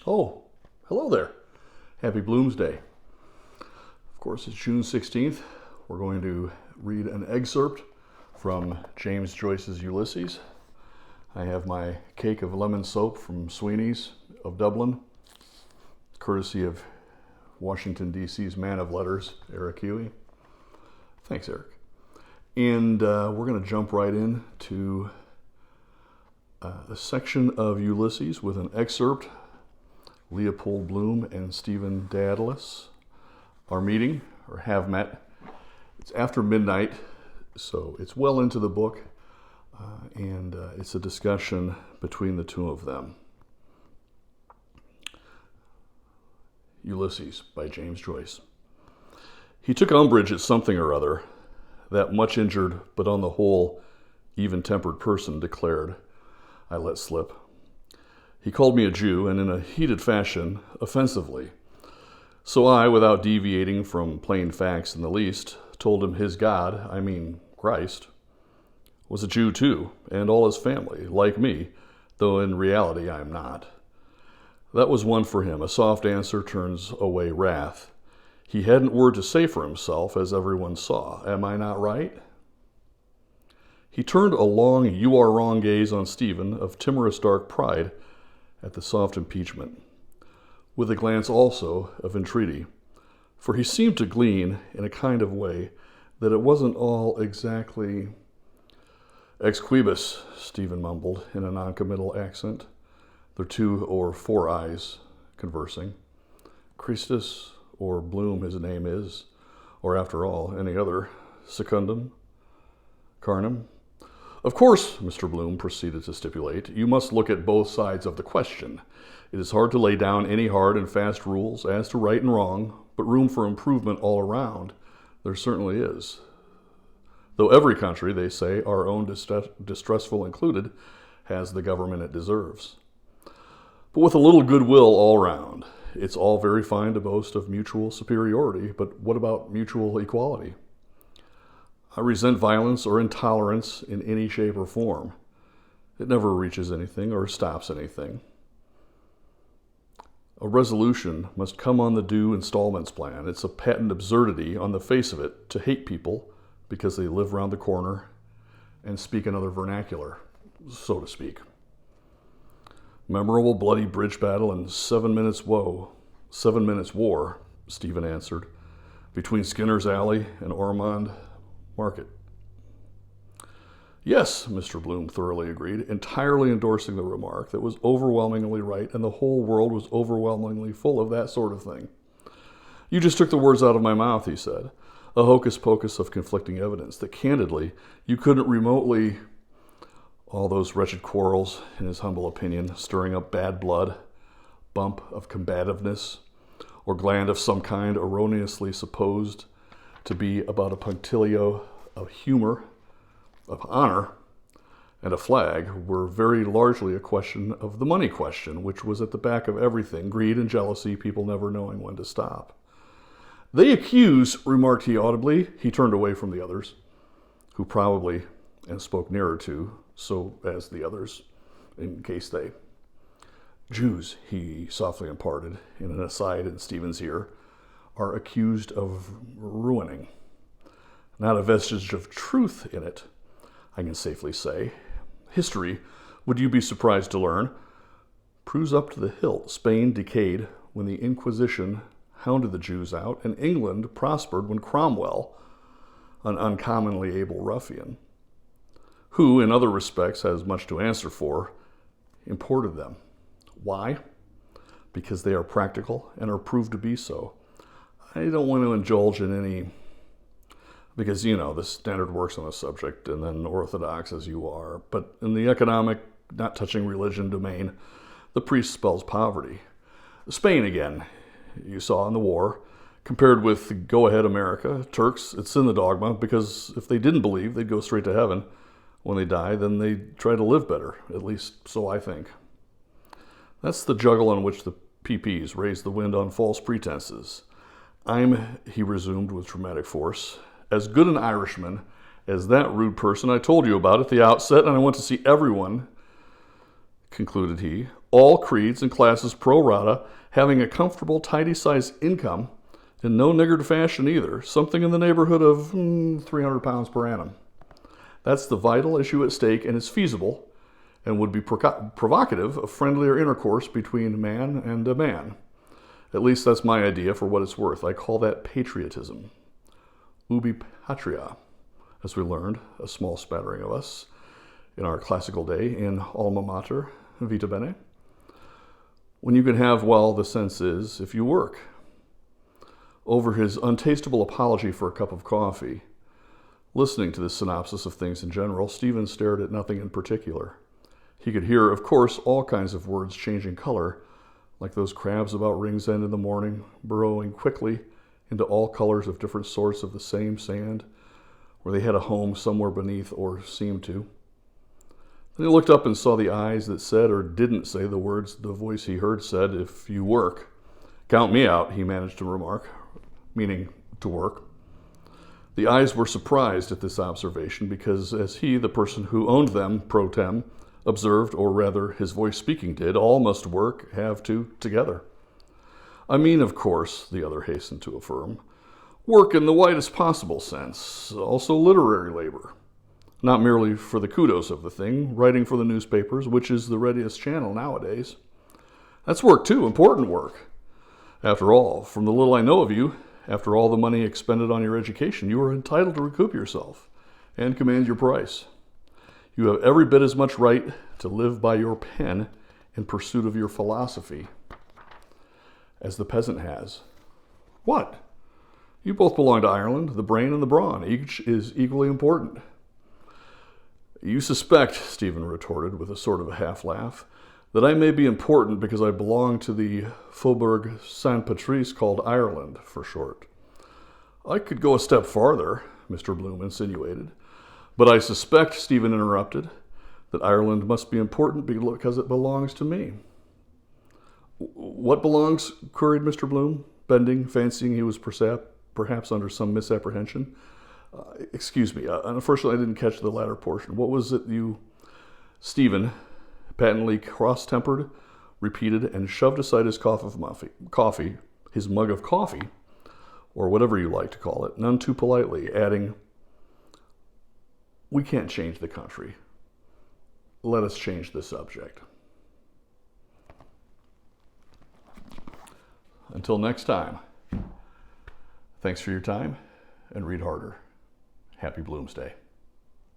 Oh, hello there. Happy Bloomsday. Of course, it's June 16th. We're going to read an excerpt from James Joyce's Ulysses. I have my cake of lemon soap from Sweeney's of Dublin, courtesy of Washington, D.C.'s man of letters, Eric Huey. Thanks, Eric. And we're going to jump right in to a section of Ulysses with an excerpt. Leopold Bloom and Stephen Daedalus are meeting, or have met. It's after midnight, so it's well into the book, and it's a discussion between the two of them. Ulysses by James Joyce. He took umbrage at something or other, that much injured, but on the whole, even-tempered person declared. I let slip. He called me a Jew, and in a heated fashion, offensively. So I, without deviating from plain facts in the least, told him his God, I mean Christ, was a Jew too, and all his family, like me, though in reality I am not. That was one for him. A soft answer turns away wrath. He hadn't word to say for himself, as everyone saw. Am I not right? He turned a long, you are wrong gaze on Stephen of timorous dark pride at the soft impeachment, with a glance also of entreaty, for he seemed to glean in a kind of way that it wasn't all exactly ex quibus, Stephen mumbled in a noncommittal accent, their two or four eyes conversing. Christus, or Bloom his name is, or after all, any other, secundum, carnum. Of course, Mr. Bloom proceeded to stipulate, you must look at both sides of the question. It is hard to lay down any hard and fast rules as to right and wrong, but room for improvement all around there certainly is. Though every country, they say, our own distressful included, has the government it deserves. But with a little goodwill all round, it's all very fine to boast of mutual superiority, but what about mutual equality? I resent violence or intolerance in any shape or form. It never reaches anything or stops anything. A resolution must come on the due installments plan. It's a patent absurdity on the face of it to hate people because they live round the corner and speak another vernacular, so to speak. Memorable bloody bridge battle and 7 minutes war, Stephen answered, between Skinner's Alley and Ormond Market. Yes, Mr. Bloom thoroughly agreed, entirely endorsing the remark that was overwhelmingly right, and the whole world was overwhelmingly full of that sort of thing. You just took the words out of my mouth, he said, a hocus-pocus of conflicting evidence that, candidly, you couldn't remotely, all those wretched quarrels, in his humble opinion, stirring up bad blood, bump of combativeness, or gland of some kind erroneously supposed to be about a punctilio of humor, of honor, and a flag were very largely a question of the money question, which was at the back of everything, greed and jealousy, people never knowing when to stop. They accuse, remarked he audibly. He turned away from the others, who probably, and spoke nearer to, so as the others, in case they. Jews, he softly imparted, in an aside in Stephen's ear, are accused of ruining. Not a vestige of truth in it, I can safely say. History, would you be surprised to learn, proves up to the hilt. Spain decayed when the Inquisition hounded the Jews out, and England prospered when Cromwell, an uncommonly able ruffian, who in other respects has much to answer for, imported them. Why? Because they are practical and are proved to be so. I don't want to indulge in any, because, the standard works on the subject, and then orthodox as you are. But in the economic, not touching religion domain, the priest spells poverty. Spain, again, you saw in the war, compared with go-ahead America, Turks, it's in the dogma, because if they didn't believe, they'd go straight to heaven when they die, then they'd try to live better, at least so I think. That's the juggle on which the PPs raise the wind on false pretenses. I'm, he resumed with dramatic force, as good an Irishman as that rude person I told you about at the outset, and I want to see everyone, concluded he, all creeds and classes pro rata, having a comfortable, tidy-sized income, in no niggard fashion either, something in the neighborhood of 300 pounds per annum. That's the vital issue at stake, and is feasible, and would be provocative of friendlier intercourse between man and a man. At least that's my idea for what it's worth. I call that patriotism. Ubi patria, as we learned, a small spattering of us, in our classical day in Alma Mater, Vita Bene. When you can have, well, the sense is, if you work. Over his untastable apology for a cup of coffee, listening to this synopsis of things in general, Stephen stared at nothing in particular. He could hear, of course, all kinds of words changing color, like those crabs about Ring's End in the morning, burrowing quickly into all colors of different sorts of the same sand, where they had a home somewhere beneath, or seemed to. Then he looked up and saw the eyes that said or didn't say the words the voice he heard said, if you work. Count me out, he managed to remark, meaning to work. The eyes were surprised at this observation because, as he, the person who owned them, pro tem, observed, or rather his voice speaking did, all must work, have to, together. I mean, of course, the other hastened to affirm, work in the widest possible sense, also literary labor. Not merely for the kudos of the thing, writing for the newspapers, which is the readiest channel nowadays. That's work too, important work. After all, from the little I know of you, after all the money expended on your education, you are entitled to recoup yourself and command your price. You have every bit as much right to live by your pen in pursuit of your philosophy as the peasant has. What? You both belong to Ireland, the brain and the brawn. Each is equally important. You suspect, Stephen retorted with a sort of a half-laugh, that I may be important because I belong to the Faubourg Saint-Patrice called Ireland, for short. I could go a step farther, Mr. Bloom insinuated, but I suspect, Stephen interrupted, that Ireland must be important because it belongs to me. What belongs? Queried Mr. Bloom, bending, fancying he was perhaps under some misapprehension. Excuse me, unfortunately I didn't catch the latter portion. What was it you... Stephen, patently cross-tempered, repeated, and shoved aside his his mug of coffee, or whatever you like to call it, none too politely, adding, we can't change the country. Let us change the subject. Until next time, thanks for your time, and read harder. Happy Bloomsday.